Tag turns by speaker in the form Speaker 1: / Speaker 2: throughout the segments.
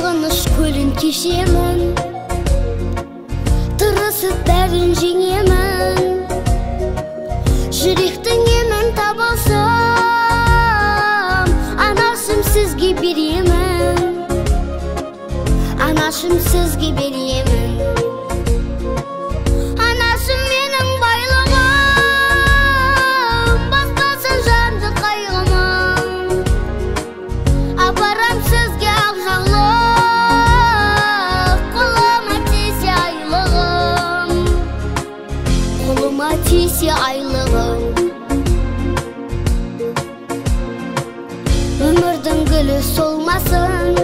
Speaker 1: сағыныш көлін кешемін, тырысып бәрін жеңемін. Жүректің емін табылсам, анашым сізге беремін, анашым сізге беремін. Анашым менің байлығым, баспасын жанды қайғымын. Апарам сізге ақ жаулық, қолыма тисе айлығым, қолыма тисе айлығым. Өмірдің гүлі солмасын,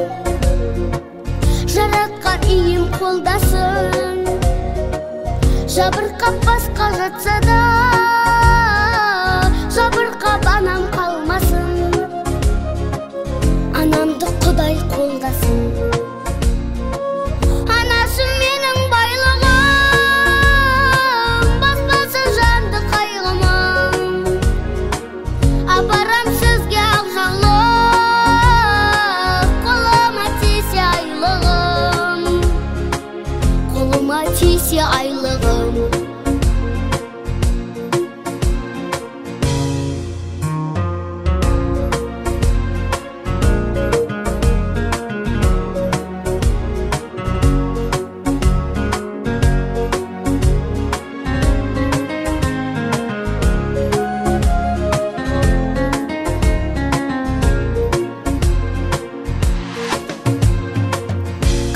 Speaker 1: жаратқан ием қолдасын. Жабырқап басқа жатса да, жабырқап анам қалмасын. Анамды Құдай қолдасын. Анашым менің байлығым, баспасын жанды қайғымын. Апарам сізге ақ жаулық, қолыма тисе айлығым, қолыма тисе айлығым.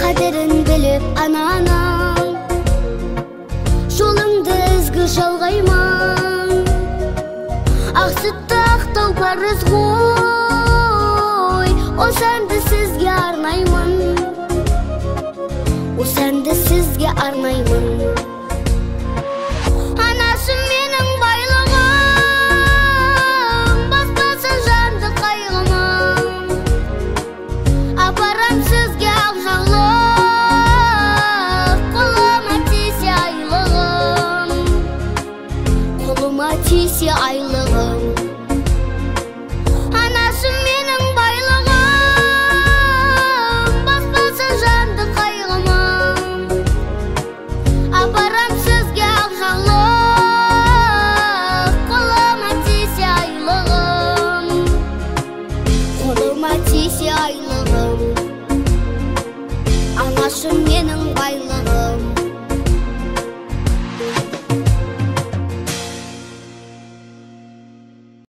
Speaker 1: Қадірін біліп ананың, жолыңды ізгі жалғаймын. Ақ сүтті ақтау парыз ғой, осы әнді сізге арнаймын, осы әнді сізге арнаймын.